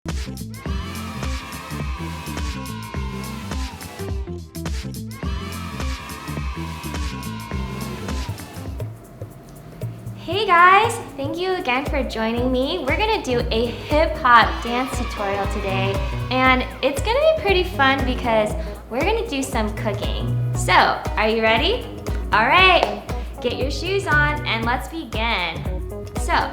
Hey guys, thank you again for joining me. We're gonna do a hip-hop dance tutorial today, and it's gonna be pretty fun because we're gonna do some cooking. So, are you ready? All right, get your shoes on and let's begin. So,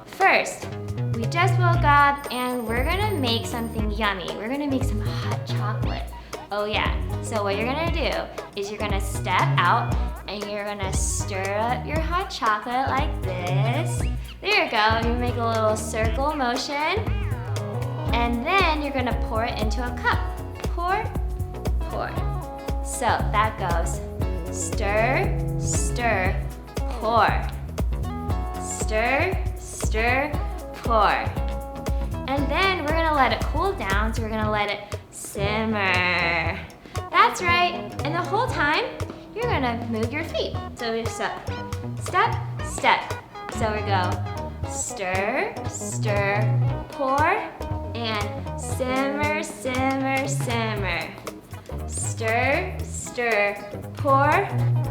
first, we just woke up and we're gonna make something yummy. We're gonna make some hot chocolate. Oh yeah, so what you're gonna do is you're gonna step out and you're gonna stir up your hot chocolate like this. There you go, you make a little circle motion. And then you're gonna pour it into a cup. Pour, pour. So that goes stir, stir, pour. Stir, stir, pour. And then we're gonna let it cool down, so we're gonna let it simmer. That's right, and the whole time, you're gonna move your feet. So we step, step, step. So we go stir, stir, pour, and simmer, simmer, simmer. Stir, stir, pour,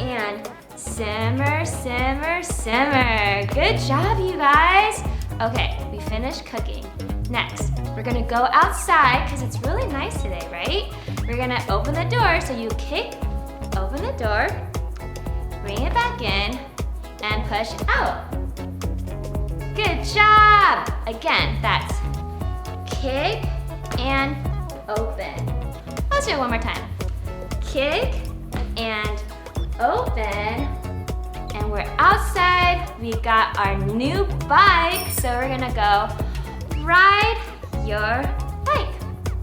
and simmer, simmer, simmer. Good job, you guys. Okay, we finished cooking. Next, we're gonna go outside because it's really nice today, right? We're gonna open the door, so you kick, open the door, bring it back in, and push out. Good job! Again, that's kick and open. Let's do it one more time. Kick and open. And we're outside. We got our new bike, so we're gonna go ride your bike.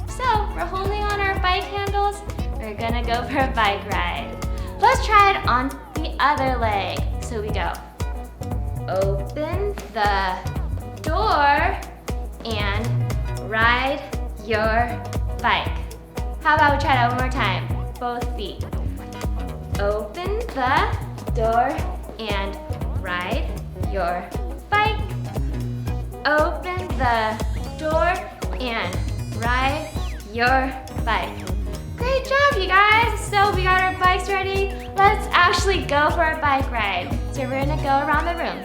So we're holding on our bike handles. We're gonna go for a bike ride. Let's try it on the other leg. So we go, open the door and ride your bike. How about we try that one more time? Both feet. Open the door and ride your bike. Open the door and ride your bike. Great job, you guys. So we got our bikes ready. Let's actually go for a bike ride. So we're gonna go around the room.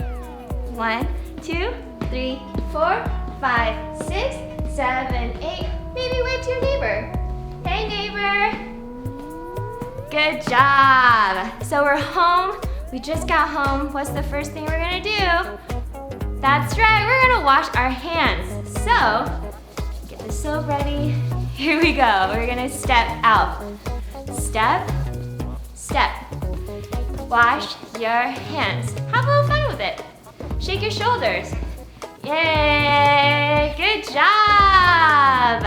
1, 2, 3, 4, 5, 6, 7, 8. Maybe wave to your neighbor. Hey neighbor. Good job. So we're home. We just got home. What's the first thing we're gonna do? That's right, we're gonna wash our hands. So, get the soap ready. Here we go. We're gonna step out. Step, step. Wash your hands. Have a little fun with it. Shake your shoulders. Yay, good job.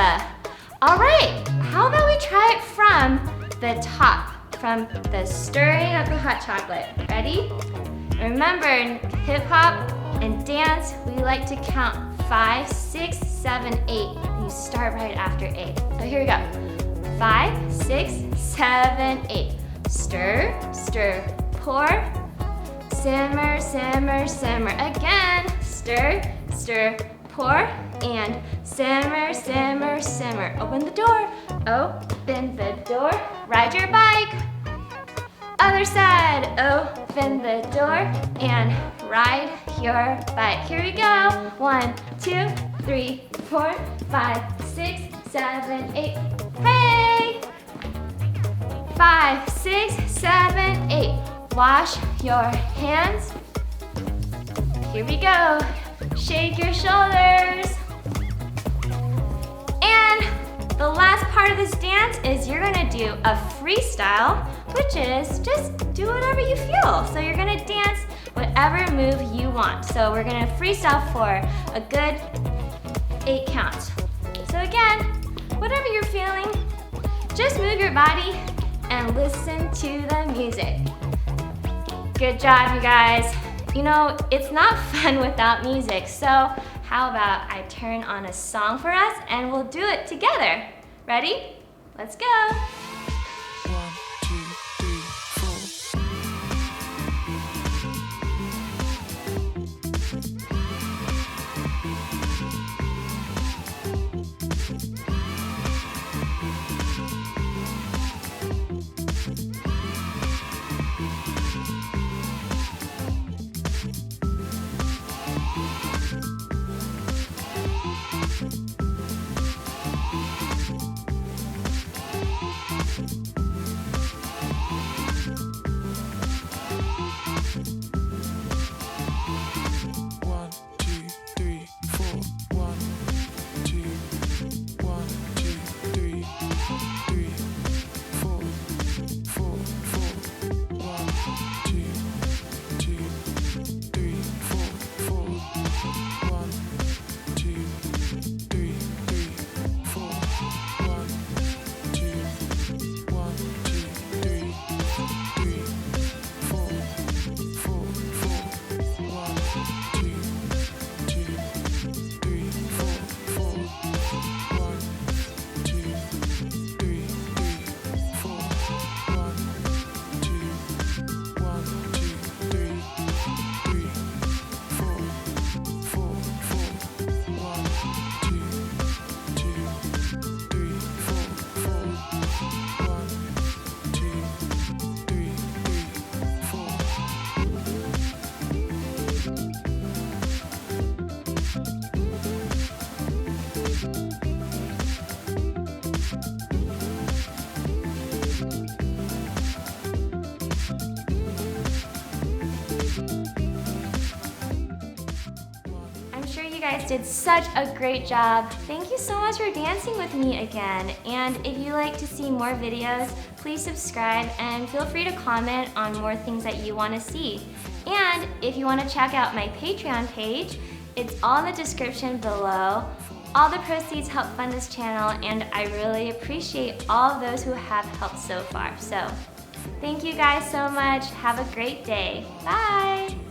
All right, how about we try it from the top? From the stirring of the hot chocolate. Ready? Remember, in hip hop and dance, we like to count 5, 6, 7, 8. And you start right after 8. So here we go. 5, 6, 7, 8. Stir, stir, pour. Simmer, simmer, simmer. Again, stir, stir, pour. And simmer, simmer, simmer. Open the door. Open the door. Ride your bike. Other side. Open the door and ride your bike. Here we go. 1, 2, 3, 4, 5, 6, 7, 8. Hey! 5, 6, 7, 8. Wash your hands. Here we go. Shake your shoulders. And the last part of this dance is you're gonna do a freestyle, which is just do whatever you feel. So you're gonna dance whatever move you want. So we're gonna freestyle for a good 8 counts. So again, whatever you're feeling, just move your body and listen to the music. Good job, you guys. You know, it's not fun without music, so how about I turn on a song for us and we'll do it together. Ready? Let's go. 1, 2, 3, 4. guys did such a great job. Thank you so much for dancing with me again. And if you like to see more videos, please subscribe and feel free to comment on more things that you want to see. And if you want to check out my Patreon page, it's all in the description below. All the proceeds help fund this channel, and I really appreciate all of those who have helped so far. So, thank you guys so much. Have a great day. Bye!